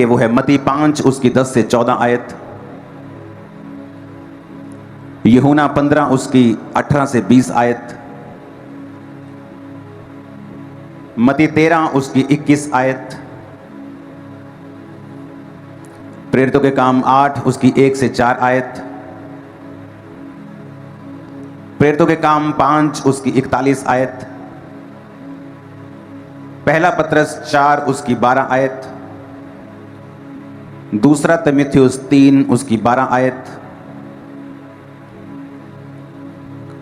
वो है मती 5 उसकी 10 से 14 आयत, यूहन्ना 15 उसकी 18 से 20 आयत, मती 13 उसकी 21 आयत, प्रेरितों के काम 8 उसकी 1 से 4 आयत, प्रेरितों के काम 5 उसकी 41 आयत, पहला पत्रस 4 उसकी 12 आयत, दूसरा तीमुथियुस 3 उसकी 12 आयत,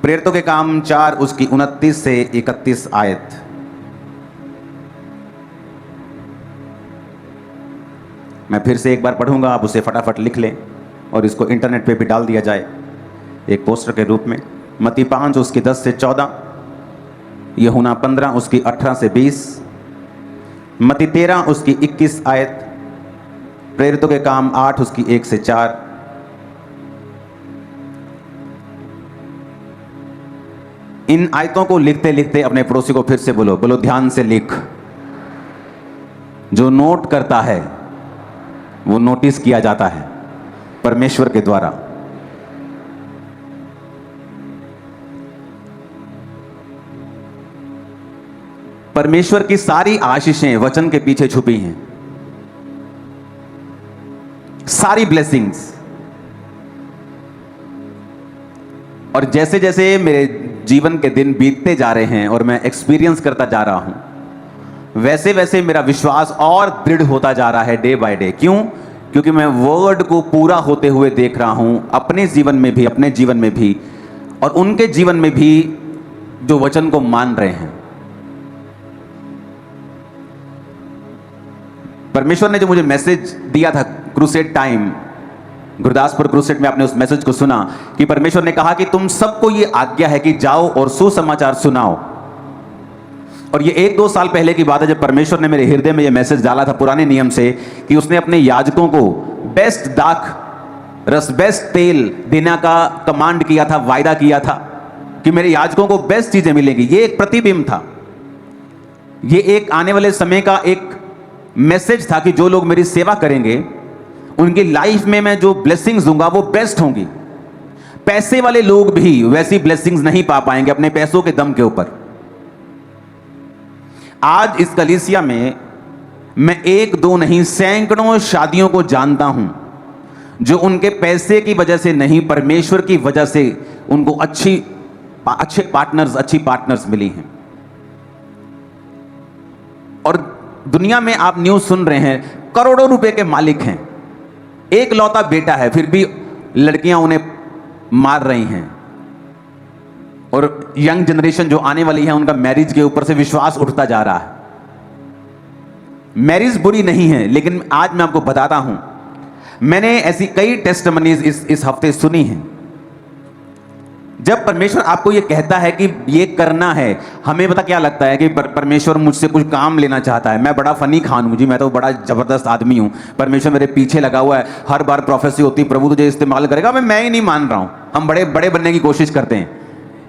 प्रेरितों के काम 4 उसकी 29 से 31 आयत। मैं फिर से एक बार पढ़ूंगा, आप उसे फटाफट लिख लें और इसको इंटरनेट पे भी डाल दिया जाए एक पोस्टर के रूप में। मती 5 उसकी 10 से 14, यूहन्ना 15 उसकी 18 से 20, मती 13 उसकी 21 आयत, प्रेरितों के काम 8 उसकी 1 से 4। इन आयतों को लिखते लिखते अपने पड़ोसी को फिर से बोलो, बोलो ध्यान से लिख। जो नोट करता है वो नोटिस किया जाता है परमेश्वर के द्वारा। परमेश्वर की सारी आशीषें वचन के पीछे छुपी हैं, सारी ब्लेसिंग्स। और जैसे जैसे मेरे जीवन के दिन बीतते जा रहे हैं और मैं एक्सपीरियंस करता जा रहा हूं, वैसे वैसे मेरा विश्वास और दृढ़ होता जा रहा है डे बाय डे। क्यों? क्योंकि मैं वर्ड को पूरा होते हुए देख रहा हूं, अपने जीवन में भी, अपने जीवन में भी और उनके जीवन में भी जो वचन को मान रहे हैं। परमेश्वर ने जो मुझे मैसेज दिया था क्रूसेड टाइम, गुरदासपुर क्रूसेड में आपने उस मैसेज को सुना कि परमेश्वर ने कहा कि तुम सबको ये आज्ञा है कि जाओ और सुसमाचार सुनाओ। और ये 1-2 साल पहले की बात है जब परमेश्वर ने मेरे हृदय में ये मैसेज डाला था पुराने नियम से कि उसने अपने याजकों को बेस्ट दाख रस, बेस्ट तेल देने का कमांड किया था, वायदा किया था कि मेरे याजकों को बेस्ट चीजें मिलेंगी। ये एक प्रतिबिंब था, ये एक आने वाले समय का एक मैसेज था कि जो लोग मेरी सेवा करेंगे उनकी लाइफ में मैं जो ब्लेसिंग्स दूंगा वो बेस्ट होंगी। पैसे वाले लोग भी वैसी ब्लेसिंग्स नहीं पा पाएंगे अपने पैसों के दम के ऊपर। आज इस कलीसिया में मैं 1-2 नहीं सैकड़ों शादियों को जानता हूं जो उनके पैसे की वजह से नहीं, परमेश्वर की वजह से उनको अच्छे पार्टनर्स मिली हैं। और दुनिया में आप न्यूज़ सुन रहे हैं, करोड़ों रुपए के मालिक हैं, एक लौता बेटा है, फिर भी लड़कियां उन्हें मार रही हैं। और यंग जनरेशन जो आने वाली है उनका मैरिज के ऊपर से विश्वास उठता जा रहा है। मैरिज बुरी नहीं है, लेकिन आज मैं आपको बताता हूं, मैंने ऐसी कई टेस्टिमनीज इस हफ्ते सुनी हैं। जब परमेश्वर आपको ये कहता है कि ये करना है, हमें पता क्या लगता है कि परमेश्वर मुझसे कुछ काम लेना चाहता है। मैं बड़ा फनी खान हूं जी, मैं तो बड़ा जबरदस्त आदमी हूं, परमेश्वर मेरे पीछे लगा हुआ है। हर बार प्रोफेसी होती, प्रभु तुझे इस्तेमाल करेगा। मैं ही नहीं मान रहा हूं, हम बड़े बड़े बनने की कोशिश करते हैं,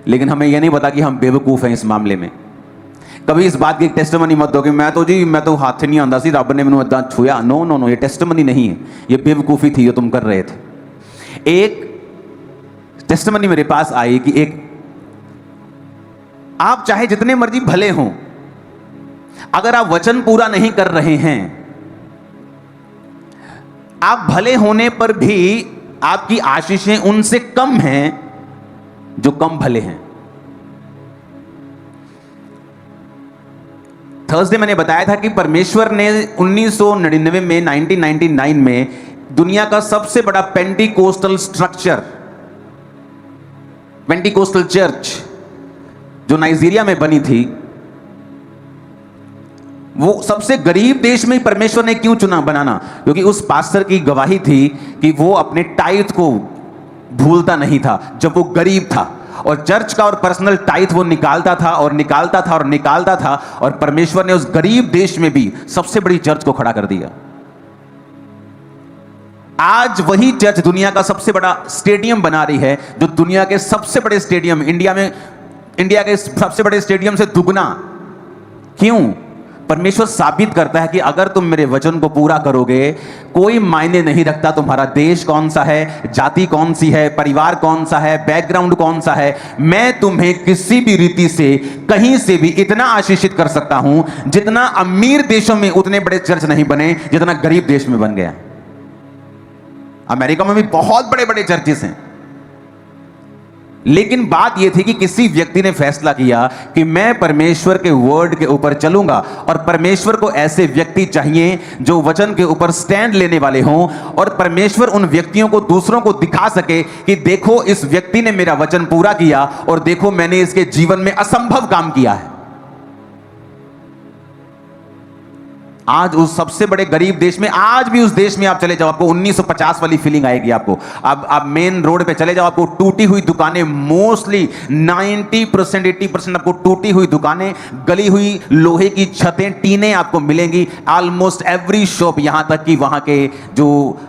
लेकिन हमें यह नहीं पता कि हम बेवकूफ हैं इस मामले में। कभी इस बात की टेस्टिमनी मत दो कि मैं तो हाथ नहीं आंदा सी, रब ने मैनू इदां छुया। नो नो नो, ये टेस्टिमनी नहीं है, ये बेवकूफ़ी थी जो तुम कर रहे थे। एक टेस्टिमनी मेरे पास आई कि आप चाहे जितने मर्जी भले हों, अगर आप वचन पूरा नहीं कर रहे हैं, आप भले होने पर भी आपकी आशीषें उनसे कम हैं जो कम भले हैं। थर्सडे मैंने बताया था कि परमेश्वर ने 1999 में 1999 में दुनिया का सबसे बड़ा पेंटिकोस्टल स्ट्रक्चर, पेंटिकोस्टल चर्च जो नाइजीरिया में बनी थी, वो सबसे गरीब देश में परमेश्वर ने क्यों चुना बनाना? क्योंकि उस पास्टर की गवाही थी कि वो अपने टाइथ को भूलता नहीं था जब वो गरीब था, और चर्च का और पर्सनल टाइथ वो निकालता था और निकालता था और निकालता था, और परमेश्वर ने उस गरीब देश में भी सबसे बड़ी चर्च को खड़ा कर दिया। आज वही चर्च दुनिया का सबसे बड़ा स्टेडियम बना रही है, जो दुनिया के सबसे बड़े स्टेडियम, इंडिया के सबसे बड़े स्टेडियम से दुगना। क्यों? परमेश्वर साबित करता है कि अगर तुम मेरे वचन को पूरा करोगे, कोई मायने नहीं रखता तुम्हारा देश कौन सा है, जाति कौन सी है, परिवार कौन सा है, बैकग्राउंड कौन सा है, मैं तुम्हें किसी भी रीति से कहीं से भी इतना आशीषित कर सकता हूं जितना अमीर देशों में उतने बड़े चर्च नहीं बने जितना गरीब देश में बन गया। अमेरिका में भी बहुत बड़े बड़े चर्चेस हैं, लेकिन बात यह थी कि किसी व्यक्ति ने फैसला किया कि मैं परमेश्वर के वर्ड के ऊपर चलूंगा, और परमेश्वर को ऐसे व्यक्ति चाहिए जो वचन के ऊपर स्टैंड लेने वाले हों, और परमेश्वर उन व्यक्तियों को दूसरों को दिखा सके कि देखो इस व्यक्ति ने मेरा वचन पूरा किया, और देखो मैंने इसके जीवन में असंभव काम किया है। आज उस सबसे बड़े गरीब देश में, आज भी उस देश में आप चले जाओ, आपको 1950 वाली फीलिंग आएगी। आपको आप मेन रोड पे चले जाओ, आपको टूटी हुई दुकानें, मोस्टली 90% 80% आपको टूटी हुई दुकानें, गली हुई लोहे की छतें, टीनें आपको मिलेंगी ऑलमोस्ट एवरी शॉप। यहां तक कि वहां के जो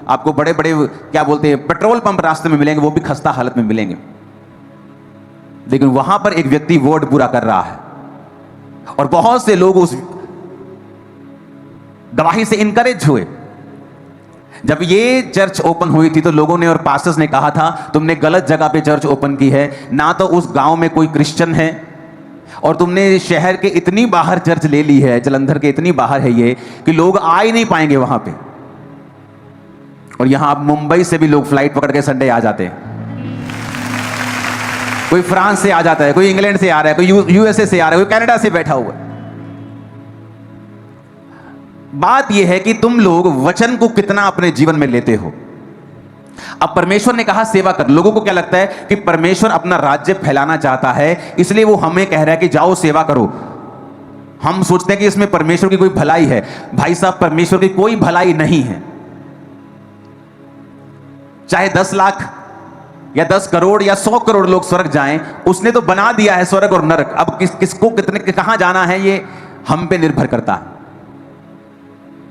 आपको बड़े बड़े क्या बोलते हैं पेट्रोल पंप रास्ते में मिलेंगे, वो भी खस्ता हालत में मिलेंगे। लेकिन वहां पर एक व्यक्ति वर्ड पूरा कर रहा है, और बहुत से लोग उस गवाही से इनकरेज हुए। जब ये चर्च ओपन हुई थी तो लोगों ने और पास्टर्स ने कहा था तुमने गलत जगह पे चर्च ओपन की है, ना तो उस गांव में कोई क्रिश्चियन है, और तुमने शहर के इतनी बाहर चर्च ले ली है, जलंधर के इतनी बाहर है ये कि लोग आ ही नहीं पाएंगे वहां पे। और यहां आप मुंबई से भी लोग फ्लाइट पकड़ के संडे आ जाते हैं, कोई फ्रांस से आ जाता है, कोई इंग्लैंड से आ रहा है, कोई यूएसए से आ रहा है, कोई कनाडा से बैठा हुआ है। बात यह है कि तुम लोग वचन को कितना अपने जीवन में लेते हो। अब परमेश्वर ने कहा सेवा कर। लोगों को क्या लगता है कि परमेश्वर अपना राज्य फैलाना चाहता है, इसलिए वो हमें कह रहा है कि जाओ सेवा करो। हम सोचते हैं कि इसमें परमेश्वर की कोई भलाई है। भाई साहब, परमेश्वर की कोई भलाई नहीं है। चाहे 10 लाख या 10 करोड़ या 100 करोड़ लोग स्वर्ग जाएं, उसने तो बना दिया है स्वर्ग और नरक। अब किसको कितने कहां जाना है ये हम पे निर्भर करता है।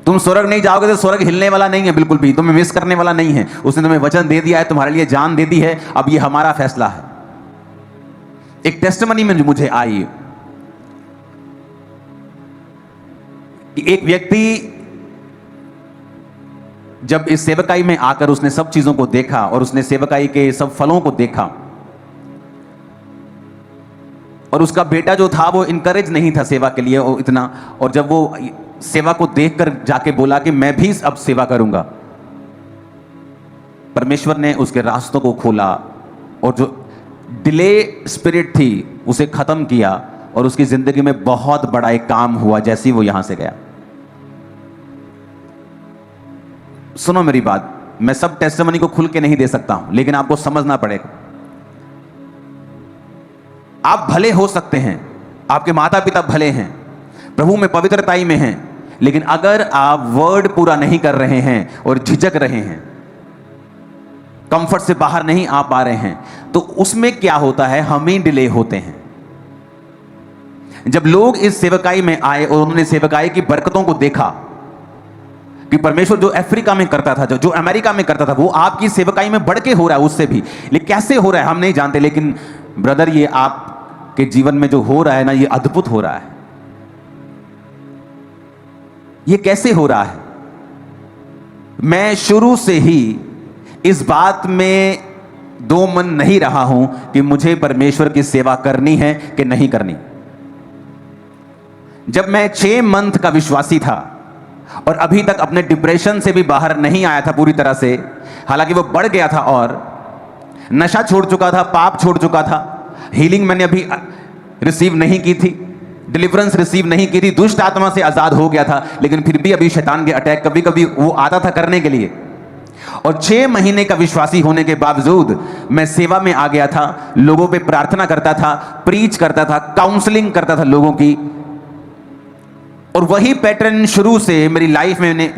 तुम स्वर्ग नहीं जाओगे तो स्वर्ग हिलने वाला नहीं है, बिल्कुल भी तुम्हें मिस करने वाला नहीं है। उसने तुम्हें वचन दे दिया है, तुम्हारे लिए जान दे दी है। अब ये हमारा फैसला है। एक टेस्टिमनी में मुझे आई कि एक व्यक्ति जब इस सेवकाई में आकर उसने सब चीजों को देखा और उसने सेवकाई के सब फलों को देखा, और उसका बेटा जो था वो इनकरेज नहीं था सेवा के लिए वो इतना, और जब वो सेवा को देखकर जाके बोला कि मैं भी अब सेवा करूंगा, परमेश्वर ने उसके रास्तों को खोला और जो डिले स्पिरिट थी उसे खत्म किया, और उसकी जिंदगी में बहुत बड़ा एक काम हुआ जैसे ही वो यहां से गया। सुनो मेरी बात, मैं सब टेस्टिमनी को खुल के नहीं दे सकता हूं, लेकिन आपको समझना पड़ेगा। आप भले हो सकते हैं, आपके माता पिता भले हैं, प्रभु में पवित्रताई में हैं, लेकिन अगर आप वर्ड पूरा नहीं कर रहे हैं और झिझक रहे हैं, कंफर्ट से बाहर नहीं आ पा रहे हैं, तो उसमें क्या होता है, हम ही डिले होते हैं। जब लोग इस सेवकाई में आए और उन्होंने सेवकाई की बरकतों को देखा कि परमेश्वर जो अफ्रीका में करता था, जो अमेरिका में करता था, वो आपकी सेवकाई में बढ़ के हो रहा है उससे भी। लेकिन कैसे हो रहा है हम नहीं जानते, लेकिन ब्रदर ये आपके जीवन में जो हो रहा है ना, ये अद्भुत हो रहा है। ये कैसे हो रहा है? मैं शुरू से ही इस बात में दो मन नहीं रहा हूं कि मुझे परमेश्वर की सेवा करनी है कि नहीं करनी। जब मैं 6 मंथ का विश्वासी था और अभी तक अपने डिप्रेशन से भी बाहर नहीं आया था पूरी तरह से, हालांकि वो बढ़ गया था और नशा छोड़ चुका था, पाप छोड़ चुका था, हीलिंग मैंने अभी रिसीव नहीं की थी, डिलीवरेंस रिसीव नहीं की थी, दुष्ट आत्मा से आजाद हो गया था, लेकिन फिर भी अभी शैतान के अटैक कभी कभी वो आता था करने के लिए। और 6 महीने का विश्वासी होने के बावजूद मैं सेवा में आ गया था, लोगों पे प्रार्थना करता था, प्रीच करता था, काउंसलिंग करता था लोगों की, और वही पैटर्न शुरू से मेरी लाइफ में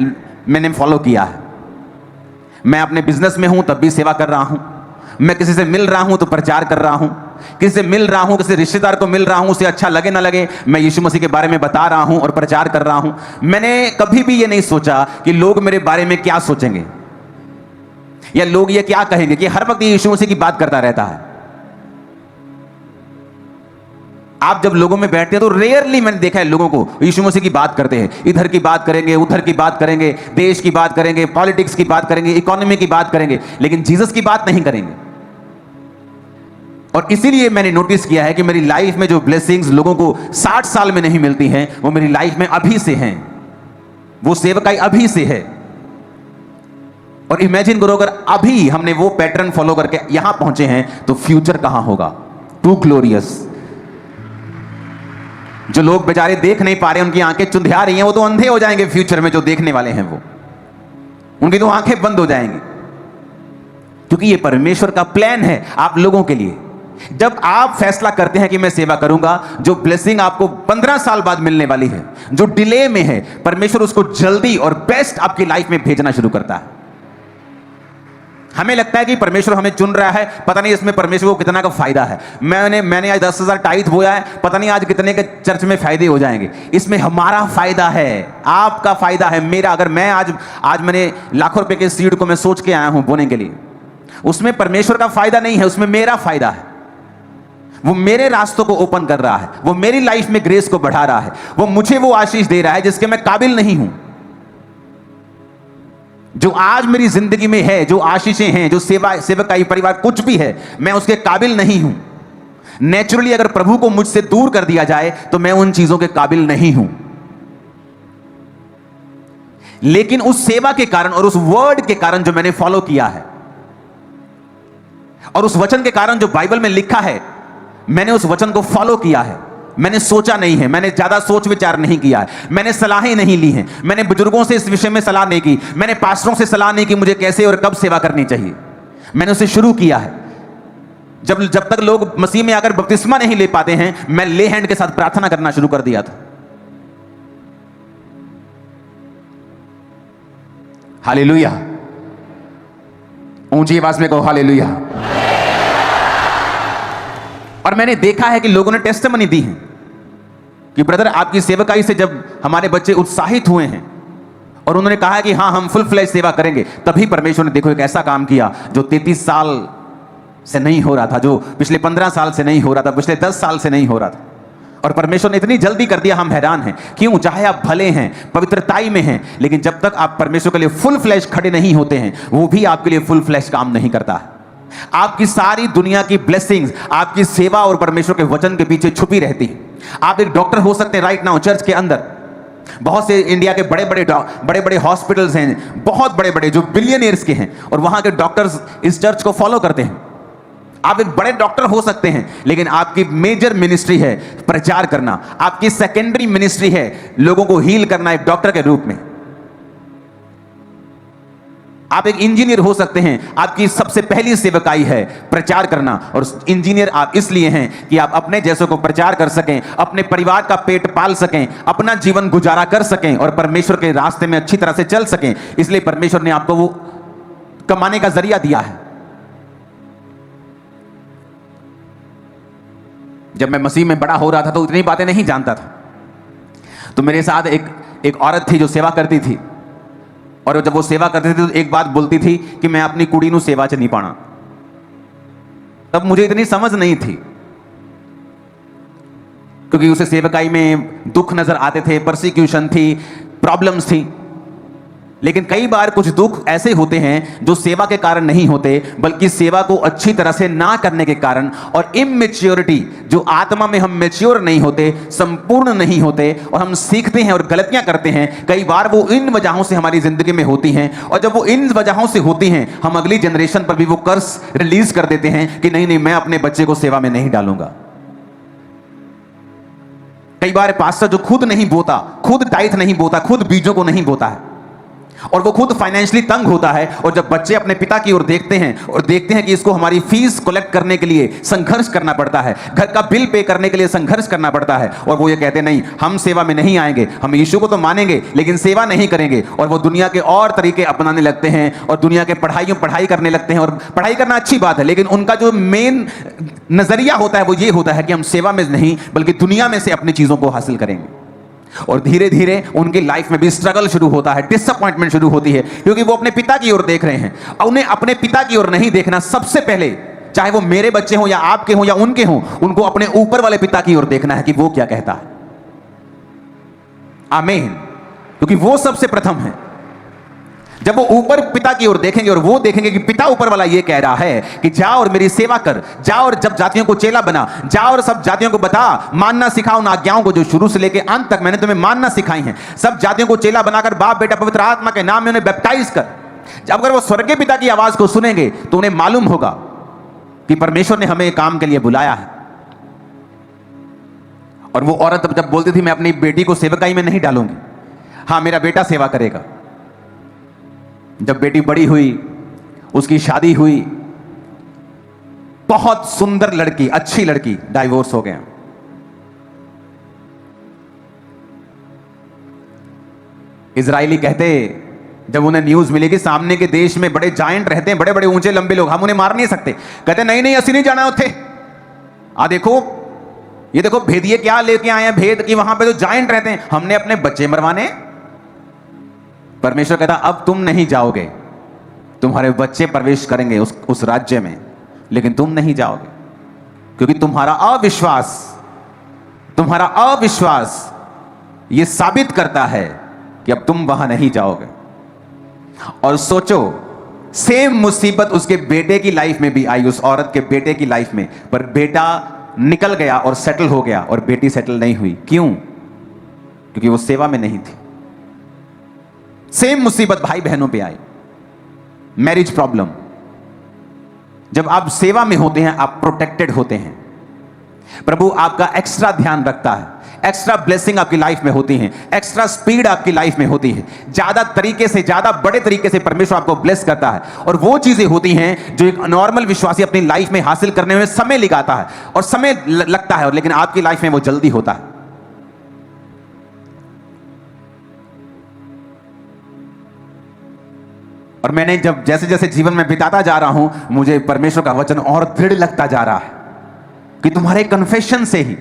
मैंने फॉलो किया है। मैं अपने बिजनेस में हूं तब भी सेवा कर रहा हूं, मैं किसी से मिल रहा हूं तो प्रचार कर रहा हूं, किसी से मिल रहा हूं, किसी रिश्तेदार को मिल रहा हूं, उसे अच्छा लगे ना लगे, मैं यीशु मसीह के बारे में बता रहा हूं और प्रचार कर रहा हूं। मैंने कभी भी ये नहीं सोचा कि लोग मेरे बारे में क्या सोचेंगे या लोग ये क्या कहेंगे, कि हर वक्त यीशु मसीह की बात करता रहता है। आप जब लोगों में बैठते हैं तो रेयरली मैंने देखा है लोगों को यीशु मसीह की बात करते हैं। इधर की बात करेंगे, उधर की बात करेंगे, देश की बात करेंगे, पॉलिटिक्स की बात करेंगे, इकोनॉमी की बात करेंगे, लेकिन जीसस की बात नहीं करेंगे। और इसीलिए मैंने नोटिस किया है कि मेरी लाइफ में जो ब्लेसिंग्स लोगों को 60 साल में नहीं मिलती हैं, वो मेरी लाइफ में अभी से हैं। वो सेवकाई अभी से है। और इमेजिन करो अगर अभी हमने वो पैटर्न फॉलो करके यहां पहुंचे हैं तो फ्यूचर कहां होगा। Too glorious. जो लोग बेचारे देख नहीं पा रहे, उनकी आंखें चुंधिया रही हैं, वो तो अंधे हो जाएंगे फ्यूचर में। जो देखने वाले हैं वो, उनकी तो आंखें बंद हो जाएंगी, क्योंकि ये परमेश्वर का प्लान है आप लोगों के लिए। जब आप फैसला करते हैं कि मैं सेवा करूंगा, जो ब्लेसिंग आपको 15 साल बाद मिलने वाली है, जो डिले में है, परमेश्वर उसको जल्दी और बेस्ट आपकी लाइफ में भेजना शुरू करता है। हमें लगता है कि परमेश्वर हमें चुन रहा है, पता नहीं इसमें परमेश्वर को कितना का फायदा है। मैंने आज 10,000 टाइथ बोया है, पता नहीं आज कितने के चर्च में फायदे हो जाएंगे। इसमें हमारा फायदा है, आपका फायदा है, मेरा। अगर मैं आज मैंने लाखों रुपए के सीड को मैं सोच के आया हूं बोने के लिए, उसमें परमेश्वर का फायदा नहीं है, उसमें मेरा फायदा है। वो मेरे रास्तों को ओपन कर रहा है, वो मेरी लाइफ में ग्रेस को बढ़ा रहा है, वो मुझे वो आशीष दे रहा है जिसके मैं काबिल नहीं हूं। जो आज मेरी जिंदगी में है, जो आशीषें हैं, जो सेवकाई परिवार कुछ भी है, मैं उसके काबिल नहीं हूं। नेचुरली अगर प्रभु को मुझसे दूर कर दिया जाए तो मैं उन चीजों के काबिल नहीं हूं। लेकिन उस सेवा के कारण और उस वर्ड के कारण जो मैंने फॉलो किया है, और उस वचन के कारण जो बाइबल में लिखा है, मैंने उस वचन को फॉलो किया है। मैंने सोचा नहीं है, मैंने ज्यादा सोच विचार नहीं किया है, मैंने सलाहें नहीं ली हैं, मैंने बुजुर्गों से इस विषय में सलाह नहीं की, मैंने पास्टरों से सलाह नहीं की मुझे कैसे और कब सेवा करनी चाहिए। मैंने उसे शुरू किया है। जब तक लोग मसीह में आकर बपतिस्मा नहीं ले पाते हैं, मैं ले हैंड के साथ प्रार्थना करना शुरू कर दिया था। हालेलुया। ऊंची आवाज में कहो हालेलुया। और मैंने देखा है कि लोगों ने टेस्टिमनी दी है कि ब्रदर आपकी सेवकाई से जब हमारे बच्चे उत्साहित हुए हैं और उन्होंने कहा कि हाँ हम फुल फ्लैश सेवा करेंगे, तभी परमेश्वर ने देखो एक ऐसा काम किया जो 33 साल से नहीं हो रहा था, जो पिछले 15 साल से नहीं हो रहा था, पिछले 10 साल से नहीं हो रहा था। और परमेश्वर ने इतनी जल्दी कर दिया, हम हैरान हैं। क्यों? चाहे आप भले हैं, पवित्रताई में हैं, लेकिन जब तक आप परमेश्वर के लिए फुल फ्लैश खड़े नहीं होते हैं, वो भी आपके लिए फुल फ्लैश काम नहीं करता है। आपकी सारी दुनिया की ब्लेसिंग्स आपकी सेवा और परमेश्वर के वचन के पीछे छुपी रहती है। आप एक डॉक्टर हो सकते हैं राइट नाउ चर्च के अंदर। बहुत से इंडिया के बड़े बड़े हॉस्पिटल्स हैं, बहुत बड़े बड़े जो बिलियनियर्स के हैं, और वहां के डॉक्टर्स इस चर्च को फॉलो करते हैं। आप एक बड़े डॉक्टर हो सकते हैं, लेकिन आपकी मेजर मिनिस्ट्री है प्रचार करना, आपकी सेकेंडरी मिनिस्ट्री है लोगों को हील करना एक डॉक्टर के रूप में। आप एक इंजीनियर हो सकते हैं, आपकी सबसे पहली सेवकाई है प्रचार करना। और इंजीनियर आप इसलिए हैं कि आप अपने जैसों को प्रचार कर सकें, अपने परिवार का पेट पाल सकें, अपना जीवन गुजारा कर सकें और परमेश्वर के रास्ते में अच्छी तरह से चल सकें। इसलिए परमेश्वर ने आपको वो कमाने का जरिया दिया है। जब मैं मसीह में बड़ा हो रहा था तो इतनी बातें नहीं जानता था। तो मेरे साथ एक औरत थी जो सेवा करती थी, और जब वो सेवा करती थी तो एक बात बोलती थी कि मैं अपनी कुड़ी नू सेवा च नहीं पाना। तब मुझे इतनी समझ नहीं थी, क्योंकि उसे सेवकाई में दुख नजर आते थे, परसिक्यूशन थी, प्रॉब्लम्स थी। लेकिन कई बार कुछ दुख ऐसे होते हैं जो सेवा के कारण नहीं होते, बल्कि सेवा को अच्छी तरह से ना करने के कारण, और इमेच्योरिटी, जो आत्मा में हम मैच्योर नहीं होते, संपूर्ण नहीं होते, और हम सीखते हैं और गलतियां करते हैं। कई बार वो इन वजहों से हमारी जिंदगी में होती हैं, और जब वो इन वजहों से होती हैं, हम अगली जनरेशन पर भी वो कर्स रिलीज कर देते हैं कि नहीं मैं अपने बच्चे को सेवा में नहीं डालूंगा। कई बार पास्टर जो खुद नहीं बोता, खुद टाइथ नहीं बोता, खुद बीजों को नहीं बोता है, और वो खुद फाइनेंशियली तंग होता है, और जब बच्चे अपने पिता की ओर देखते हैं और देखते हैं कि इसको हमारी फीस कलेक्ट करने के लिए संघर्ष करना पड़ता है, घर का बिल पे करने के लिए संघर्ष करना पड़ता है, और वो ये कहते नहीं हम सेवा में नहीं आएंगे, हम यीशु को तो मानेंगे लेकिन सेवा नहीं करेंगे, और वो दुनिया के और तरीके अपनाने लगते हैं और दुनिया के पढ़ाई करने लगते हैं। और पढ़ाई करना अच्छी बात है, लेकिन उनका जो मेन नजरिया होता है वो ये होता है कि हम सेवा में नहीं बल्कि दुनिया में से अपनी चीजों को हासिल करेंगे। और धीरे धीरे उनकी लाइफ में भी स्ट्रगल शुरू होता है, डिसअपॉइंटमेंट शुरू होती है, क्योंकि वो अपने पिता की ओर देख रहे हैं। और उन्हें अपने पिता की ओर नहीं देखना, सबसे पहले चाहे वो मेरे बच्चे हों या आपके हों या उनके हों, उनको अपने ऊपर वाले पिता की ओर देखना है कि वो क्या कहता है। आमीन। क्योंकि वो सबसे प्रथम है। जब वो ऊपर पिता की ओर देखेंगे और वो देखेंगे कि पिता ऊपर वाला ये कह रहा है कि जा और मेरी सेवा कर, जा और जब जातियों को चेला बना, जा और सब जातियों को बता, मानना सिखा उन आज्ञाओं को जो शुरू से लेकर अंत तक मैंने तुम्हें मानना सिखाई हैं। सब जातियों को चेला बनाकर बाप बेटा पवित्र आत्मा के नाम में उन्हें बैप्टाइज कर। जब अगर वो स्वर्गीय पिता की आवाज को सुनेंगे तो उन्हें मालूम होगा कि परमेश्वर ने हमें काम के लिए बुलाया है। और वो औरत जब बोलती थी मैं अपनी बेटी को सेवकाई में नहीं डालूंगी, हां मेरा बेटा सेवा करेगा। जब बेटी बड़ी हुई, उसकी शादी हुई, बहुत सुंदर लड़की, अच्छी लड़की, डाइवोर्स हो गया। इजरायली कहते, जब उन्हें न्यूज मिली कि सामने के देश में बड़े जायंट रहते हैं, बड़े बड़े ऊंचे लंबे लोग, हम उन्हें मार नहीं सकते, कहते नहीं नहीं असली नहीं जाना उठे। देखो ये देखो भेदिए क्या लेके आए हैं, भेद की वहां पे तो जायंट रहते हैं, हमने अपने बच्चे मरवाने। परमेश्वर कहता अब तुम नहीं जाओगे, तुम्हारे बच्चे प्रवेश करेंगे उस राज्य में, लेकिन तुम नहीं जाओगे, क्योंकि तुम्हारा अविश्वास यह साबित करता है कि अब तुम वहां नहीं जाओगे। और सोचो, सेम मुसीबत उसके बेटे की लाइफ में भी आई, उस औरत के बेटे की लाइफ में, पर बेटा निकल गया और सेटल हो गया और बेटी सेटल नहीं हुई। क्यों? क्योंकि वो सेवा में नहीं थी। सेम मुसीबत भाई बहनों पे आई, मैरिज प्रॉब्लम। जब आप सेवा में होते हैं आप प्रोटेक्टेड होते हैं, प्रभु आपका एक्स्ट्रा ध्यान रखता है, एक्स्ट्रा ब्लेसिंग आपकी लाइफ में होती है, एक्स्ट्रा स्पीड आपकी लाइफ में होती है, ज्यादा तरीके से, ज्यादा बड़े तरीके से परमेश्वर आपको ब्लेस करता है। और वो चीजें होती हैं जो एक नॉर्मल विश्वासी अपनी लाइफ में हासिल करने में समय लगाता है और समय लगता है, लेकिन आपकी लाइफ में वो जल्दी होता है। और मैंने जब जैसे जैसे जीवन में बिताता जा रहा हूं, मुझे परमेश्वर का वचन और दृढ़ लगता जा रहा है कि तुम्हारे कन्फेशन से ही,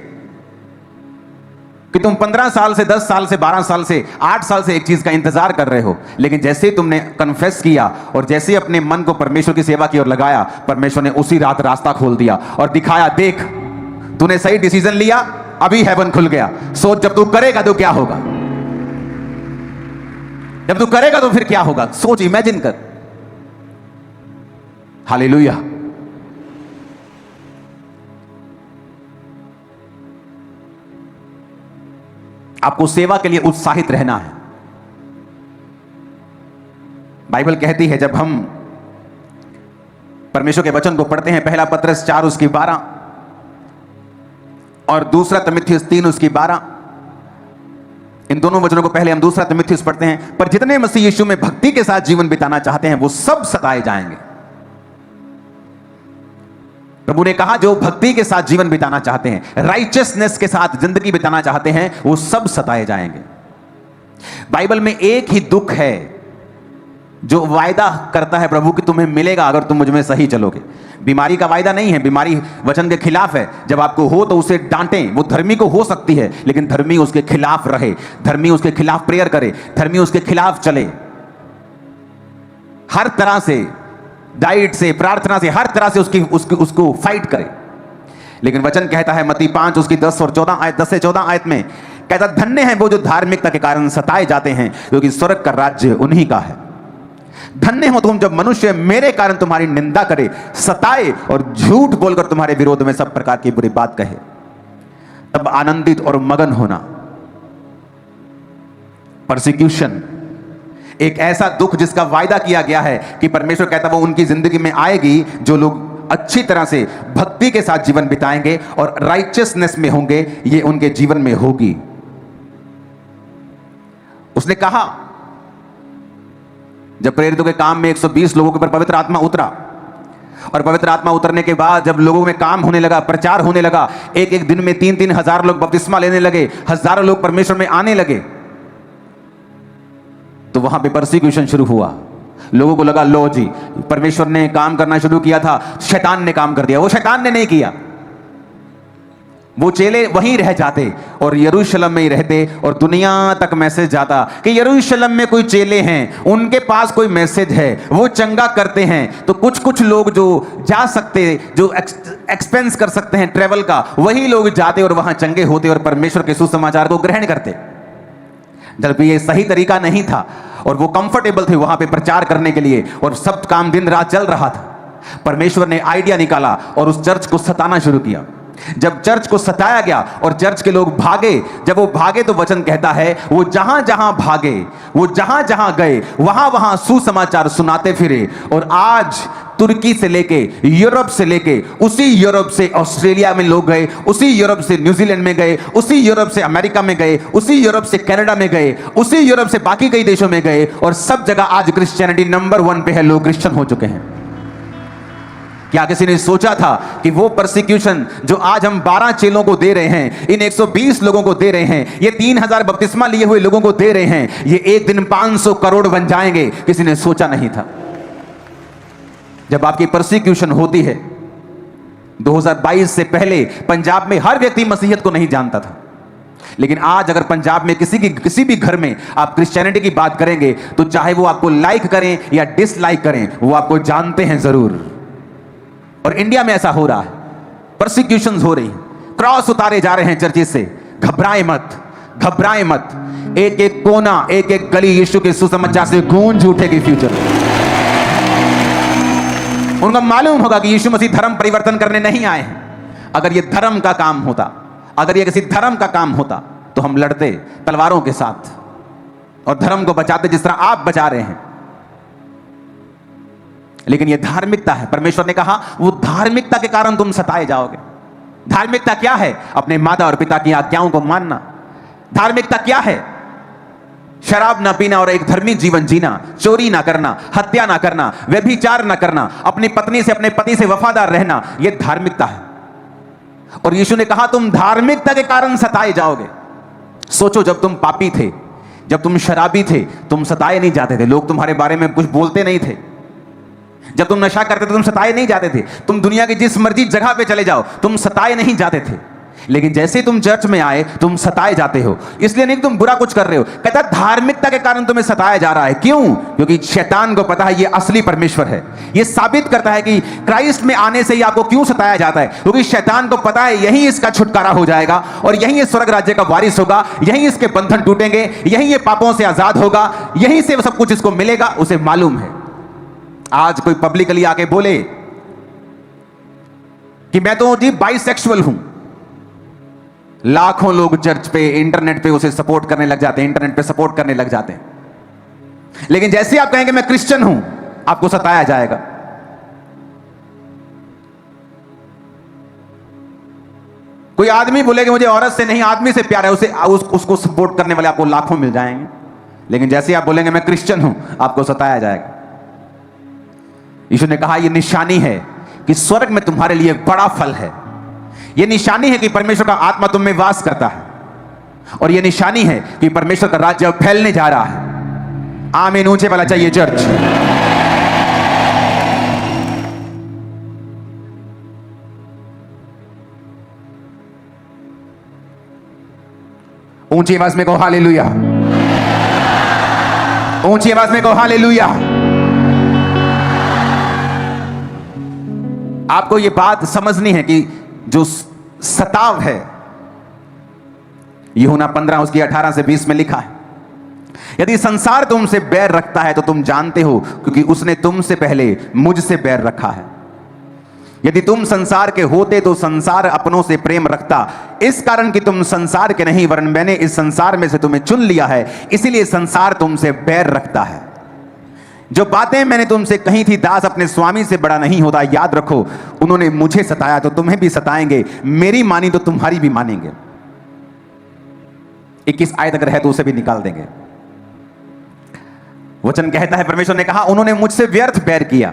कि तुम 15 साल से, 10 साल से, 12 साल से, 8 साल से एक चीज का इंतजार कर रहे हो, लेकिन जैसे ही तुमने कन्फेस किया और जैसे ही अपने मन को परमेश्वर की सेवा की ओर लगाया, परमेश्वर ने उसी रात रास्ता खोल दिया और दिखाया, देख तूने सही डिसीजन लिया, अभी हेवन खुल गया। सोच जब तू करेगा तो क्या होगा, जब तू करेगा तो फिर क्या होगा, सोच, इमेजिन कर। हालेलुया। आपको सेवा के लिए उत्साहित रहना है। बाइबल कहती है, जब हम परमेश्वर के वचन को पढ़ते हैं, पहला पत्रस 4 उसकी 12 और दूसरा तीमुथियुस 3 उसकी 12, इन दोनों वचनों को पहले हम दूसरा तीमुथियुस पढ़ते हैं। पर जितने मसीह यीशु में भक्ति के साथ जीवन बिताना चाहते हैं वो सब सताए जाएंगे। प्रभु ने कहा जो भक्ति के साथ जीवन बिताना चाहते हैं, राइचियसनेस के साथ जिंदगी बिताना चाहते हैं, वो सब सताए जाएंगे। बाइबल में एक ही दुख है जो वायदा करता है प्रभु कि तुम्हें मिलेगा अगर तुम मुझ में सही चलोगे। बीमारी का वायदा नहीं है, बीमारी वचन के खिलाफ है। जब आपको हो तो उसे डांटें। वो धर्मी को हो सकती है, लेकिन धर्मी उसके खिलाफ रहे, धर्मी उसके खिलाफ प्रेयर करे, धर्मी उसके खिलाफ चले, हर तरह से, डाइट से, प्रार्थना से, हर तरह से उसको फाइट करे। लेकिन वचन कहता है मत्ती 5 उसकी 10 और 14 आयत, 10 से 14 आयत में कहता, धन्य हैं वो जो धार्मिकता के कारण सताए जाते हैं, क्योंकि स्वर्ग का राज्य उन्हीं का है। धन्य हो तुम जब मनुष्य मेरे कारण तुम्हारी निंदा करे, सताए और झूठ बोलकर तुम्हारे विरोध में सब प्रकार की बुरी बात कहे, तब आनंदित और मगन होना। परसिक्यूशन एक ऐसा दुख जिसका वायदा किया गया है कि परमेश्वर कहता वो उनकी जिंदगी में आएगी जो लोग अच्छी तरह से भक्ति के साथ जीवन बिताएंगे और राइचियसनेस में होंगे, ये उनके जीवन में होगी। उसने कहा जब प्रेरितों के काम में 120 लोगों के ऊपर पवित्र आत्मा उतरा, और पवित्र आत्मा उतरने के बाद जब लोगों में काम होने लगा, प्रचार होने लगा, एक एक दिन में 3-3 हजार लोग बपतिस्मा लेने लगे, हजारों लोग परमेश्वर में आने लगे, तो वहां पे परसिक्यूशन शुरू हुआ। लोगों को लगा लो जी परमेश्वर ने काम करना शुरू किया था, शैतान ने काम कर दिया। वो शैतान ने नहीं किया, वो चेले वहीं रह जाते और यरूशलेम में ही रहते और दुनिया तक मैसेज जाता कि यरूशलेम में कोई चेले हैं, उनके पास कोई मैसेज है, वो चंगा करते हैं। तो कुछ कुछ लोग जो जा सकते, जो एक्सपेंस कर सकते हैं ट्रेवल का, वही लोग जाते और वहां चंगे होते और परमेश्वर के सुसमाचार को ग्रहण करते। जबकि ये सही तरीका नहीं था और वो कंफर्टेबल थे वहां पे प्रचार करने के लिए और सब काम दिन रात चल रहा था। परमेश्वर ने आइडिया निकाला और उस चर्च को सताना शुरू किया। जब चर्च को सताया गया और चर्च के लोग भागे, जब वो भागे तो वचन कहता है वो जहां जहां भागे, वो जहां जहां गए, वहां वहां सुसमाचार सुनाते फिरे। और आज तुर्की से लेके यूरोप से लेके, उसी यूरोप से ऑस्ट्रेलिया में लोग गए, उसी यूरोप से न्यूजीलैंड में गए, उसी यूरोप से अमेरिका में गए, उसी यूरोप से कनाडा में गए, उसी यूरोप से बाकी कई देशों में गए और सब जगह आज क्रिश्चियनिटी नंबर 1 पे है। लोग क्रिश्चियन हो चुके हैं। क्या किसी ने सोचा था कि वो परसिक्यूशन जो आज हम 12 चेलों को दे रहे हैं, इन 120 लोगों को दे रहे हैं, ये 3000 बपतिस्मा लिए हुए लोगों को दे रहे हैं, ये एक दिन 500 करोड़ बन जाएंगे? किसी ने सोचा नहीं था। जब आपकी परसिक्यूशन होती है, 2022 से पहले पंजाब में हर व्यक्ति मसीहत को नहीं जानता था, लेकिन आज अगर पंजाब में किसी भी घर में आप क्रिश्चियनिटी की बात करेंगे तो चाहे वो आपको लाइक करें या डिसलाइक करें, वो आपको जानते हैं जरूर। और इंडिया में ऐसा हो रहा है, परसिक्यूशंस हो रही, क्रॉस उतारे जा रहे हैं चर्चिस से। घबराए मत, घबराए मत। एक एक कोना, एक एक गली यीशु के सुसमाचार से गूंज उठेगी फ्यूचर। उनको मालूम होगा कि यीशु मसीह धर्म परिवर्तन करने नहीं आए हैं। अगर ये धर्म का काम होता, अगर ये किसी धर्म का काम होता तो हम लड़ते तलवारों के साथ और धर्म को बचाते जिस तरह आप बचा रहे हैं। लेकिन यह धार्मिकता है। परमेश्वर ने कहा वो धार्मिकता के कारण तुम सताए जाओगे। धार्मिकता क्या है? अपने माता और पिता की आज्ञाओं को मानना। धार्मिकता क्या है? शराब ना पीना और एक धार्मिक जीवन जीना, चोरी ना करना, हत्या ना करना, व्यभिचार ना करना, अपनी पत्नी से, अपने पति से वफादार रहना, यह धार्मिकता है। और यीशु ने कहा तुम धार्मिकता के कारण सताए जाओगे। सोचो, जब तुम पापी थे, जब तुम शराबी थे, तुम सताए नहीं जाते थे, लोग तुम्हारे बारे में कुछ बोलते नहीं थे। जब तुम नशा करते थे तुम सताए नहीं जाते थे, तुम दुनिया की जिस मर्जी जगह पे चले जाओ तुम सताए नहीं जाते थे। लेकिन जैसे तुम चर्च में आए तुम सताए जाते हो। इसलिए नहीं कि तुम बुरा कुछ कर रहे हो, कहता धार्मिकता के कारण तुम्हें सताया जा रहा है। क्यों? क्योंकि शैतान को पता है ये असली परमेश्वर है। ये साबित करता है कि क्राइस्ट में आने से ही आपको क्यों सताया जाता है, क्योंकि शैतान को पता है यही इसका छुटकारा हो जाएगा और यही ये स्वर्ग राज्य का वारिस होगा, यही इसके बंधन टूटेंगे, यही ये पापों से आजाद होगा, यही से सब कुछ इसको मिलेगा। उसे मालूम है। आज कोई पब्लिकली आके बोले कि मैं तो जी बाइसेक्सुअल हूं, लाखों लोग चर्च पे, इंटरनेट पे उसे सपोर्ट करने लग जाते हैं, इंटरनेट पे सपोर्ट करने लग जाते हैं। लेकिन जैसे आप कहेंगे मैं क्रिश्चियन हूं, आपको सताया जाएगा। कोई आदमी बोलेगा मुझे औरत से नहीं आदमी से प्यार है, उसको सपोर्ट करने वाले आपको लाखों मिल जाएंगे। लेकिन जैसे आप बोलेंगे मैं क्रिश्चियन हूं, आपको सताया जाएगा। यीशु ने कहा यह निशानी है कि स्वर्ग में तुम्हारे लिए बड़ा फल है। यह निशानी है कि परमेश्वर का आत्मा तुम में वास करता है, और यह निशानी है कि परमेश्वर का राज्य फैलने जा रहा है। आमीन ऊंचे वाला चाहिए चर्च। ऊंची आवाज में कहो हालेलुया, ऊंची आवाज में कहो हालेलुया। आपको यह बात समझनी है कि जो सताव है, यूहन्ना 15 उसकी 18 से 20 में लिखा है, यदि संसार तुमसे बैर रखता है तो तुम जानते हो क्योंकि उसने तुमसे पहले मुझसे बैर रखा है। यदि तुम संसार के होते तो संसार अपनों से प्रेम रखता, इस कारण कि तुम संसार के नहीं वरन मैंने इस संसार में से तुम्हें चुन लिया है, इसीलिए संसार तुमसे बैर रखता है। जो बातें मैंने तुमसे कही थी, दास अपने स्वामी से बड़ा नहीं होता, याद रखो उन्होंने मुझे सताया तो तुम्हें भी सताएंगे, मेरी मानी तो तुम्हारी भी मानेंगे। 21 आयत अगर है तो उसे भी निकाल देंगे। वचन कहता है, परमेश्वर ने कहा उन्होंने मुझसे व्यर्थ बैर किया।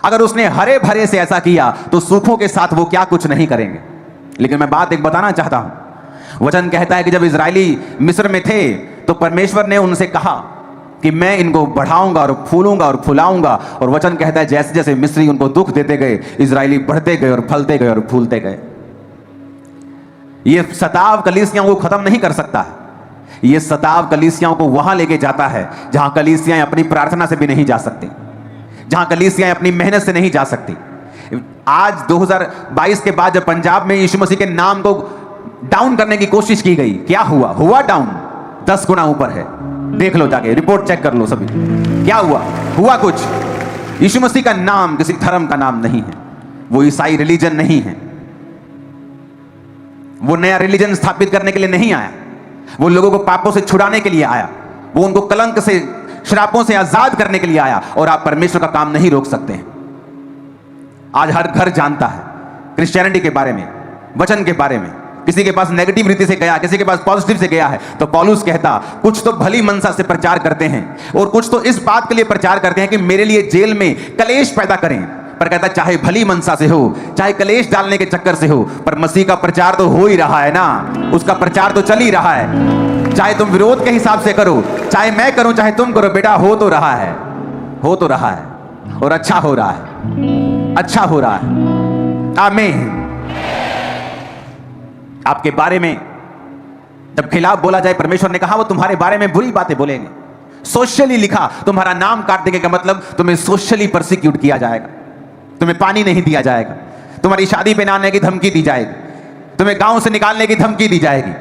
अगर उसने हरे भरे से ऐसा किया तो सूखों के साथ वो क्या कुछ नहीं करेंगे। लेकिन मैं बात एक बताना चाहता हूं। वचन कहता है कि जब इजरायली मिस्र में थे तो परमेश्वर ने उनसे कहा कि मैं इनको बढ़ाऊंगा और फूलूंगा और फुलाऊंगा। और वचन कहता है जैसे जैसे मिस्री उनको दुख देते गए, इजरायली बढ़ते गए और फलते गए और फूलते गए। ये सताव कलीसियाओं को खत्म नहीं कर सकता है। ये सताव कलीसियाओं को वहां लेके जाता है जहां कलीसियाएं अपनी प्रार्थना से भी नहीं जा सकती, जहां कलीसियाएं अपनी मेहनत से नहीं जा सकती। आज 2022 के बाद जब पंजाब में यीशु मसीह के नाम को डाउन करने की कोशिश की गई, क्या हुआ? हुआ डाउन 10 गुना ऊपर है। देख लो, जाके रिपोर्ट चेक कर लो सभी, क्या हुआ? हुआ कुछ। यीशु मसीह का नाम किसी धर्म का नाम नहीं है, वो ईसाई रिलीजन नहीं है, वो नया रिलीजन स्थापित करने के लिए नहीं आया, वो लोगों को पापों से छुड़ाने के लिए आया, वो उनको कलंक से, श्रापों से आजाद करने के लिए आया। और आप परमेश्वर का काम नहीं रोक सकते हैं। आज हर घर जानता है क्रिश्चियनिटी के बारे में, वचन के बारे में। किसी के पास नेगेटिव रीति से गया, किसी के पास पॉजिटिव से गया है, तो पौलुस कहता कुछ तो भली मनसा से प्रचार करते हैं और कुछ तो इस बात के लिए प्रचार करते हैं कि मेरे लिए जेल में कलेश पैदा करें। पर कहता चाहे भली मनसा से हो, चाहे कलेश डालने के चक्कर से हो, पर मसीह का प्रचार तो हो ही रहा है ना, उसका प्रचार तो चल ही रहा है। चाहे तुम विरोध के हिसाब से करो, चाहे मैं करूं, चाहे तुम करो, बेटा हो तो रहा है, हो तो रहा है और अच्छा हो रहा है, अच्छा हो रहा है। आमीन। आपके बारे में जब खिलाफ बोला जाए, परमेश्वर ने कहा वो तुम्हारे बारे में बुरी बातें बोलेंगे। सोशली लिखा, तुम्हारा नाम काट देंगे का मतलब तुम्हें सोशली परसिक्यूट किया जाएगा, तुम्हें पानी नहीं दिया जाएगा, तुम्हारी शादी पे ना आने की धमकी दी जाएगी, तुम्हें गांव से निकालने की धमकी दी जाएगी।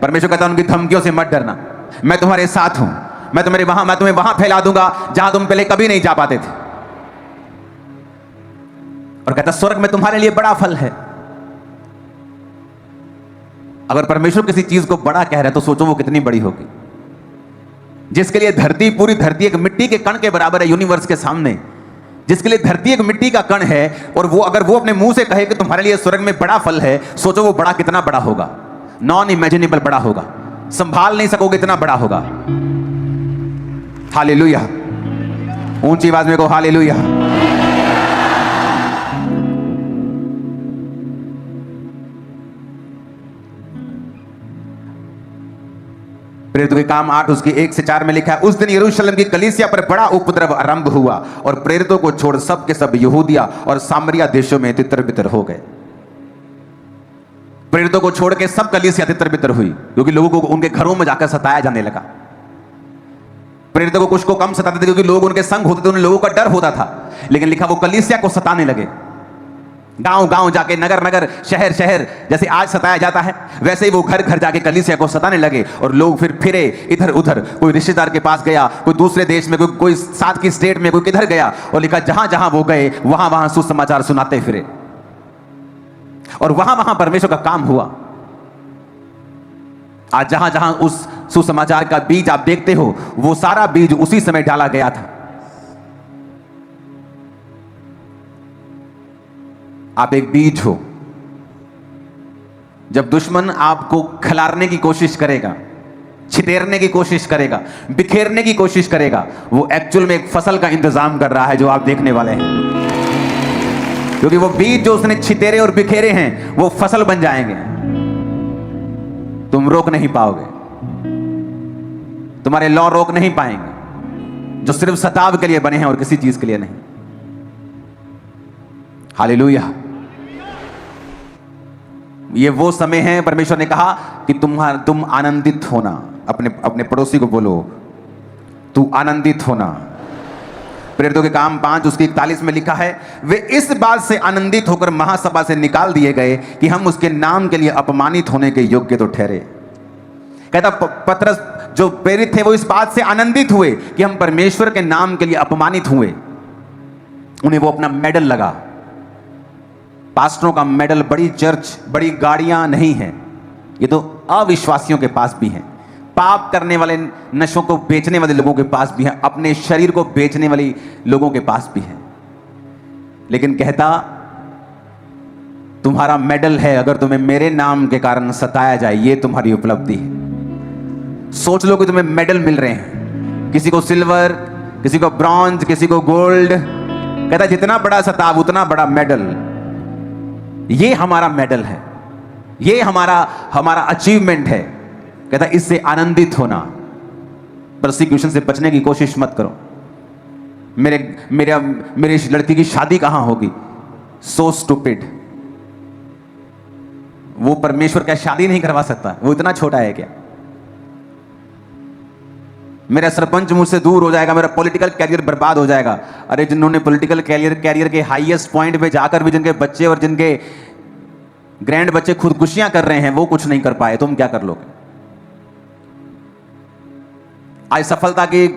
परमेश्वर कहता है उनकी धमकियों से मत डरना, मैं तुम्हारे साथ हूं, मैं तुम्हें वहां फैला दूंगा जहां तुम पहले कभी नहीं जा पाते थे। और कहता स्वर्ग में तुम्हारे लिए बड़ा फल है। अगर परमेश्वर किसी चीज को बड़ा कह रहा है तो सोचो वो कितनी बड़ी होगी। जिसके लिए धरती, पूरी धरती एक मिट्टी के कण के बराबर है यूनिवर्स के सामने, जिसके लिए धरती एक मिट्टी का कण है, और वो अगर वो अपने मुंह से कहे कि तुम्हारे लिए स्वर्ग में बड़ा फल है, सोचो वो बड़ा कितना बड़ा होगा। नॉन इमेजिनेबल बड़ा होगा, संभाल नहीं सकोगे इतना बड़ा होगा। हालेलुया, ऊंची आवाज में को हालेलुया। प्रेरितों के काम 8 उसकी 1 से 4 में लिखा है, उस दिन यरूशलेम की कलीसिया पर बड़ा उपद्रव आरंभ हुआ और प्रेरितों को छोड़ सब के सब यहूदिया और सामरिया देशों में तितर बितर हो गए। प्रेरितों को छोड़ के सब कलीसिया तितर बितर हुई, क्योंकि लोगों को उनके घरों में जाकर सताया जाने लगा। प्रेरितों को कुछ को कम सताते थे क्योंकि लोग उनके संग होते थे, उन लोगों का डर होता था, लेकिन लिखा वो कलीसिया को सताने लगे। गांव गांव जाके, नगर नगर, शहर शहर, जैसे आज सताया जाता है वैसे ही वो घर घर जाके कलीसिया को सताने लगे। और लोग फिर फिरे इधर उधर, कोई रिश्तेदार के पास गया, कोई दूसरे देश में, कोई साथ की स्टेट में, कोई किधर गया, और लिखा जहां जहां वो गए वहां वहां सुसमाचार सुनाते फिरे, और वहां वहां परमेश्वर का काम हुआ। आज जहां जहां उस सुसमाचार का बीज आप देखते हो, वो सारा बीज उसी समय डाला गया था। आप एक बीज हो। जब दुश्मन आपको खिलारने की कोशिश करेगा, छितेरने की कोशिश करेगा, बिखेरने की कोशिश करेगा, वो एक्चुअल में एक फसल का इंतजाम कर रहा है जो आप देखने वाले हैं। क्योंकि वो बीज जो उसने छितेरे और बिखेरे हैं वो फसल बन जाएंगे, तुम रोक नहीं पाओगे, तुम्हारे लॉ रोक नहीं पाएंगे, जो सिर्फ सताव के लिए बने हैं और किसी चीज के लिए नहीं। हालेलुया। ये वो समय है, परमेश्वर ने कहा कि तुम आनंदित होना। अपने पड़ोसी को बोलो तू आनंदित होना। प्रेरितों के काम 5 उसकी 41 में लिखा है, वे इस बात से आनंदित होकर महासभा से निकाल दिए गए कि हम उसके नाम के लिए अपमानित होने के योग्य तो ठहरे। कहता पतरस जो प्रेरित थे वो इस बात से आनंदित हुए कि हम परमेश्वर के नाम के लिए अपमानित हुए। उन्हें वो अपना मेडल लगा। पास्टरों का मेडल बड़ी चर्च, बड़ी गाड़ियां नहीं है, ये तो अविश्वासियों के पास भी है, पाप करने वाले, नशों को बेचने वाले लोगों के पास भी है, अपने शरीर को बेचने वाली लोगों के पास भी है। लेकिन कहता तुम्हारा मेडल है, अगर तुम्हें मेरे नाम के कारण सताया जाए, ये तुम्हारी उपलब्धि है। सोच लो कि तुम्हें मेडल मिल रहे हैं, किसी को सिल्वर, किसी को ब्रॉन्ज, किसी को गोल्ड। कहता जितना बड़ा सताव उतना बड़ा मेडल। ये हमारा मेडल है, ये हमारा अचीवमेंट है। कहता इससे आनंदित होना, प्रोसिक्यूशन से बचने की कोशिश मत करो। मेरे इस लड़की की शादी कहां होगी, सो स्टूपिड। वो परमेश्वर क्या शादी नहीं करवा सकता? वो इतना छोटा है क्या? मेरा सरपंच मुझसे दूर हो जाएगा, मेरा पॉलिटिकल कैरियर बर्बाद हो जाएगा। अरे जिन्होंने पॉलिटिकल कैरियर के हाईएस्ट पॉइंट पे जाकर भी जिनके बच्चे और जिनके ग्रैंड बच्चे खुदकुशियां कर रहे हैं, वो कुछ नहीं कर पाए, तुम क्या कर लोगे? आज सफलता के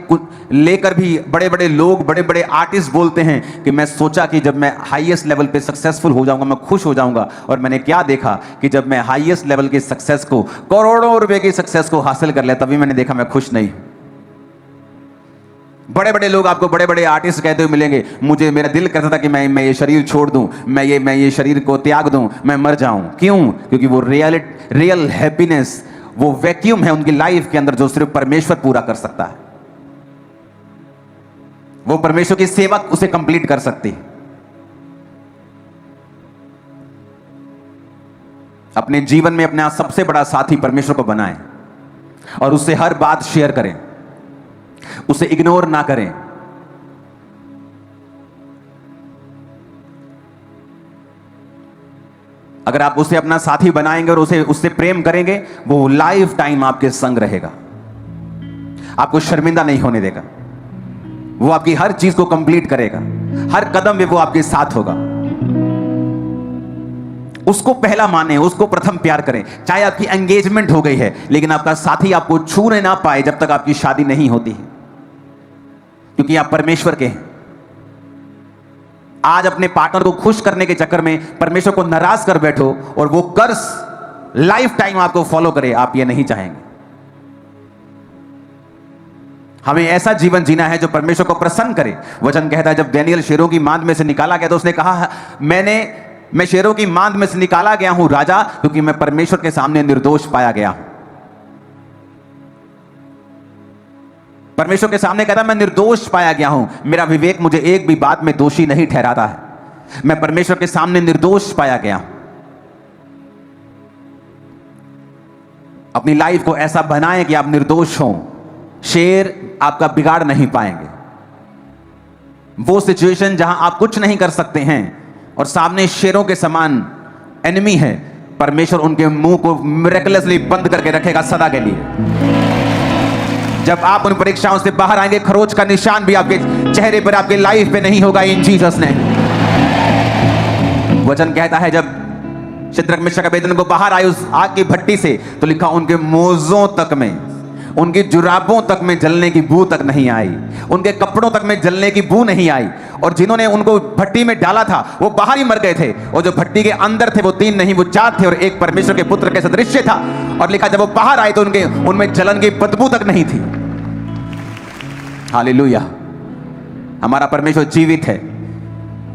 लेकर भी बड़े बड़े लोग, बड़े बड़े आर्टिस्ट बोलते हैं कि मैं सोचा कि जब मैं हाईएस्ट लेवल पे सक्सेसफुल हो जाऊंगा मैं खुश हो जाऊंगा, और मैंने क्या देखा कि जब मैं हाईएस्ट लेवल की सक्सेस को, करोड़ों रुपए की सक्सेस को हासिल कर लिया, तभी मैंने देखा मैं खुश नहीं। बड़े बड़े लोग आपको, बड़े बड़े आर्टिस्ट कहते हुए मिलेंगे, मुझे, मेरा दिल करता था कि मैं ये शरीर छोड़ दूं, मैं ये शरीर को त्याग दूं, मैं मर जाऊं। क्यों? क्योंकि वो रियल हैप्पीनेस, वो वैक्यूम है उनकी लाइफ के अंदर जो सिर्फ परमेश्वर पूरा कर सकता है। वो परमेश्वर की सेवा उसे कंप्लीट कर सकती है। अपने जीवन में अपना सबसे बड़ा साथी परमेश्वर को बनाएं और उससे हर बात शेयर करें, उसे इग्नोर ना करें। अगर आप उसे अपना साथी बनाएंगे और उससे प्रेम करेंगे, वो लाइफ टाइम आपके संग रहेगा, आपको शर्मिंदा नहीं होने देगा, वो आपकी हर चीज को कंप्लीट करेगा, हर कदम में वो आपके साथ होगा। उसको पहला माने, उसको प्रथम प्यार करें। चाहे आपकी एंगेजमेंट हो गई है लेकिन आपका साथी आपको छूने ना पाए जब तक आपकी शादी नहीं होती है, क्योंकि आप परमेश्वर के हैं। आज अपने पार्टनर को खुश करने के चक्कर में परमेश्वर को नाराज कर बैठो और वो कर्स लाइफ टाइम आपको फॉलो करे, आप ये नहीं चाहेंगे। हमें ऐसा जीवन जीना है जो परमेश्वर को प्रसन्न करे। वचन कहता है जब दानियेल शेरों की मांद में से निकाला गया तो उसने कहा, मैं शेरों की मांद में से निकाला गया हूं राजा, क्योंकि मैं परमेश्वर के सामने निर्दोष पाया गया हूं। परमेश्वर के सामने कहता मैं निर्दोष पाया गया हूं, मेरा विवेक मुझे एक भी बात में दोषी नहीं ठहराता है, मैं परमेश्वर के सामने निर्दोष पाया गया हूं। अपनी लाइफ को ऐसा बनाएं कि आप निर्दोष हों, शेर आपका बिगाड़ नहीं पाएंगे। वो सिचुएशन जहां आप कुछ नहीं कर सकते हैं और सामने शेरों के समान एनिमी है, परमेश्वर उनके मुंह को मिरेकलसली बंद करके रखेगा सदा के लिए। जब आप उन परीक्षाओं से बाहर आएंगे, खरोच का निशान भी आपके चेहरे पर, आपके लाइफ पे नहीं होगा, इन जीसस ने। वचन कहता है जब शद्रक मिशक अबेदनगो बाहर आए उस आग की भट्टी से, तो लिखा उनके मोजों तक में, उनकी जुराबों तक में जलने की बू तक नहीं आई, उनके कपड़ों तक में जलने की बू नहीं आई। और जिन्होंने उनको भट्टी में डाला था वो बाहर ही मर गए थे, और जो भट्टी के अंदर थे वो 3 नहीं वो 4 थे, और एक परमेश्वर के पुत्र के सदृश्य था। और लिखा जब वो बाहर आए तो उनमें जलन की बदबू तक नहीं थी। हालेलुया। हमारा परमेश्वर जीवित है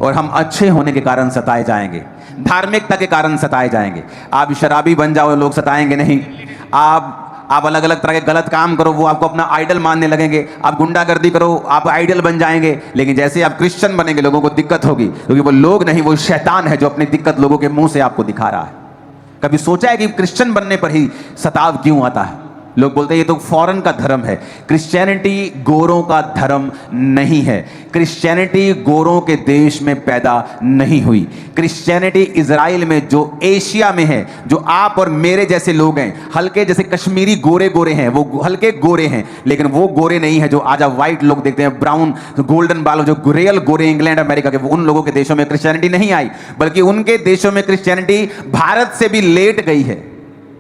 और हम अच्छे होने के कारण सताए जाएंगे, धार्मिकता के कारण सताए जाएंगे। आप शराबी बन जाओ, लोग सताएंगे नहीं। आप अलग अलग तरह के गलत काम करो, वो आपको अपना आइडल मानने लगेंगे। आप गुंडागर्दी करो, आप आइडल बन जाएंगे। लेकिन जैसे आप क्रिश्चियन बनेंगे लोगों को दिक्कत होगी, क्योंकि वो लोग नहीं, वो शैतान है जो अपनी दिक्कत लोगों के मुंह से आपको दिखा रहा है। कभी सोचा है कि क्रिश्चियन बनने पर ही सताव क्यों आता है? लोग बोलते हैं ये तो फॉरेन का धर्म है। क्रिश्चियनिटी गोरों का धर्म नहीं है। क्रिश्चियनिटी गोरों के देश में पैदा नहीं हुई। क्रिश्चियनिटी इजराइल में, जो एशिया में है, जो आप और मेरे जैसे लोग हैं, हल्के जैसे कश्मीरी गोरे गोरे हैं, वो हल्के गोरे हैं, लेकिन वो गोरे नहीं है जो आज आप व्हाइट लोग देखते हैं, ब्राउन गोल्डन बालों, जो रियल गोरे इंग्लैंड अमेरिका के, उन लोगों के देशों में क्रिश्चियनिटी नहीं आई, बल्कि उनके देशों में क्रिश्चियनिटी भारत से भी लेट गई है।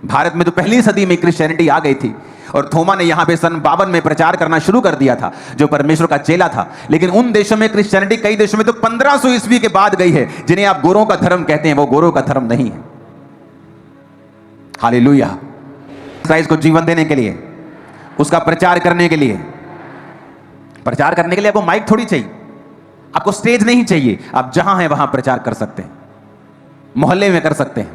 भारत में तो पहली सदी में क्रिश्चियनिटी आ गई थी, और थोमा ने यहां पे सन 52 में प्रचार करना शुरू कर दिया था, जो परमेश्वर का चेला था। लेकिन उन देशों में क्रिश्चियनिटी, कई देशों में तो 1500 ईस्वी के बाद गई है। जिन्हें आप गोरों का धर्म कहते हैं, वो गोरों का धर्म नहीं है। हालेलुया। क्राइस्ट को जीवन देने के लिए, उसका प्रचार करने के लिए आपको माइक थोड़ी चाहिए, आपको स्टेज नहीं चाहिए। आप जहां हैं वहां प्रचार कर सकते हैं, मोहल्ले में कर सकते हैं,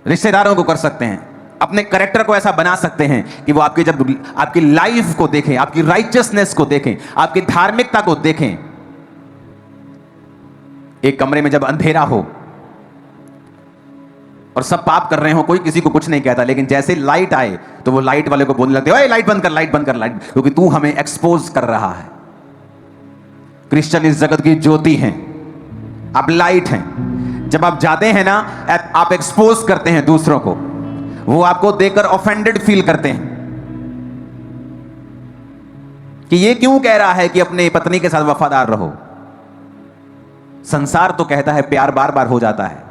रिश्तेदारों को कर सकते हैं, अपने कैरेक्टर को ऐसा बना सकते हैं कि वो आपकी, जब आपकी लाइफ को देखें, आपकी राइचियसनेस को देखें, आपकी धार्मिकता को देखें। एक कमरे में जब अंधेरा हो और सब पाप कर रहे हो, कोई किसी को कुछ नहीं कहता, लेकिन जैसे लाइट आए तो वो लाइट वाले को बोलने लगते, ओए लाइट बंद कर, लाइट बंद कर, लाइट, क्योंकि तू हमें एक्सपोज कर रहा है। क्रिश्चियन इस जगत की ज्योति हैं, आप लाइट हैं। जब आप जाते हैं ना, आप एक्सपोज करते हैं दूसरों को, वो आपको देखकर ऑफेंडेड फील करते हैं कि ये क्यों कह रहा है कि अपने पत्नी के साथ वफादार रहो। संसार तो कहता है प्यार बार बार हो जाता है,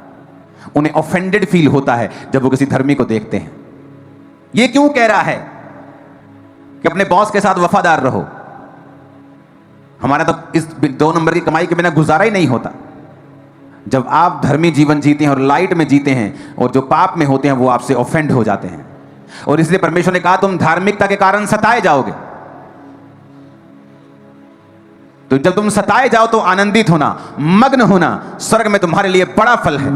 उन्हें ऑफेंडेड फील होता है जब वो किसी धर्मी को देखते हैं। ये क्यों कह रहा है कि अपने बॉस के साथ वफादार रहो। हमारा तो इस 2 नंबर की कमाई के बिना गुजारा ही नहीं होता। जब आप धर्मी जीवन जीते हैं और लाइट में जीते हैं, और जो पाप में होते हैं वो आपसे ऑफेंड हो जाते हैं। और इसलिए परमेश्वर ने कहा तुम धार्मिकता के कारण सताए जाओगे। तो जब तुम सताए जाओ तो आनंदित होना, मग्न होना, स्वर्ग में तुम्हारे लिए बड़ा फल है।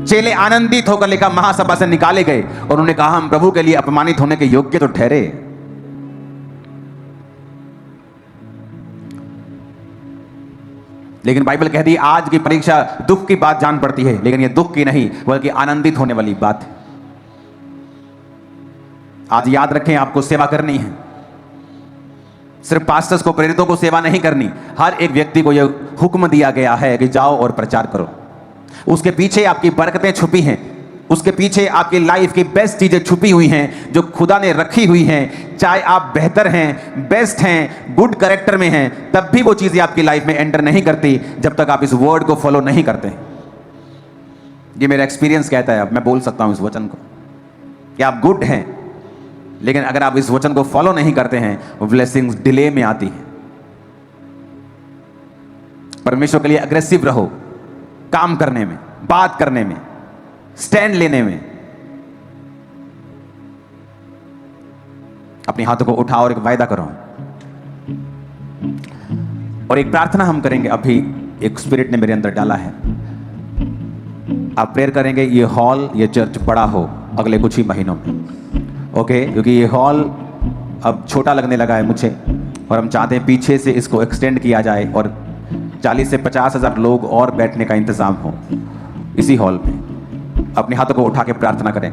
चेले आनंदित होकर लेकर महासभा से निकाले गए और उन्होंने कहा हम प्रभु के लिए अपमानित होने के योग्य तो ठहरे। लेकिन बाइबल कहती है आज की परीक्षा दुख की बात जान पड़ती है, लेकिन यह दुख की नहीं बल्कि आनंदित होने वाली बात है। आज याद रखें, आपको सेवा करनी है। सिर्फ पास्टर्स को, प्रेरितों को सेवा नहीं करनी, हर एक व्यक्ति को यह हुक्म दिया गया है कि जाओ और प्रचार करो। उसके पीछे आपकी बरकतें छुपी हैं, उसके पीछे आपकी लाइफ की बेस्ट चीजें छुपी हुई हैं जो खुदा ने रखी हुई हैं। चाहे आप बेहतर हैं, बेस्ट हैं, गुड कैरेक्टर में हैं, तब भी वो चीजें आपकी लाइफ में एंटर नहीं करती जब तक आप इस वर्ड को फॉलो नहीं करते। ये मेरा एक्सपीरियंस कहता है, अब मैं बोल सकता हूं इस वचन को कि आप गुड हैं, लेकिन अगर आप इस वचन को फॉलो नहीं करते हैं, वो ब्लेसिंग्स डिले में आती है। परमेश्वर के लिए अग्रेसिव रहो, काम करने में, बात करने में, स्टैंड लेने में। अपने हाथों को उठाओ और एक वायदा करो। और एक प्रार्थना हम करेंगे, अभी एक स्पिरिट ने मेरे अंदर डाला है। आप प्रेयर करेंगे ये हॉल, ये चर्च बड़ा हो अगले कुछ ही महीनों में, ओके? क्योंकि ये हॉल अब छोटा लगने लगा है मुझे, और हम चाहते हैं पीछे से इसको एक्सटेंड किया जाए और 40 से 50 हज़ार लोग और बैठने का इंतजाम हो इसी हॉल में। अपने हाथों को उठा के प्रार्थना करें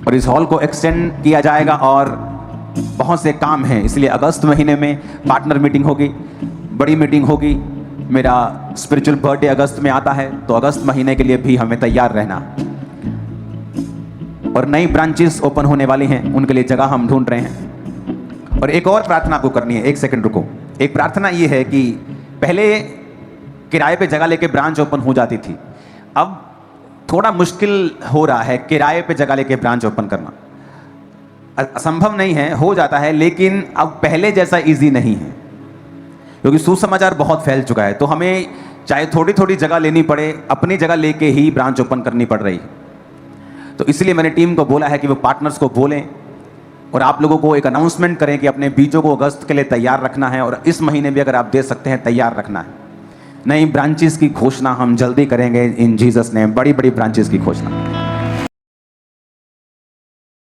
और इस हॉल को एक्सटेंड किया जाएगा। और बहुत से काम हैं, इसलिए अगस्त महीने में पार्टनर मीटिंग होगी, बड़ी मीटिंग होगी। मेरा स्पिरिचुअल बर्थडे अगस्त में आता है, तो अगस्त महीने के लिए भी हमें तैयार रहना। और नई ब्रांचेस ओपन होने वाली हैं, उनके लिए जगह हम ढूंढ रहे हैं। और एक और प्रार्थना आपको करनी है, एक सेकंड रुको। एक प्रार्थना ये है कि पहले किराए पे जगह लेके ब्रांच ओपन हो जाती थी, अब थोड़ा मुश्किल हो रहा है किराए पे जगह लेके ब्रांच ओपन करना। असंभव नहीं है, हो जाता है, लेकिन अब पहले जैसा इजी नहीं है, क्योंकि सुसमाचार बहुत फैल चुका है। तो हमें चाहे थोड़ी थोड़ी जगह लेनी पड़े, अपनी जगह लेके ही ब्रांच ओपन करनी पड़ रही है। तो इसलिए मैंने टीम को बोला है कि वो पार्टनर्स को बोलें और आप लोगों को एक अनाउंसमेंट करें कि अपने बीजों को अगस्त के लिए तैयार रखना है, और इस महीने भी अगर आप दे सकते हैं तैयार रखना है। नई ब्रांचेस की घोषणा हम जल्दी करेंगे इन जीसस नेम, बड़ी बड़ी ब्रांचेस की घोषणा।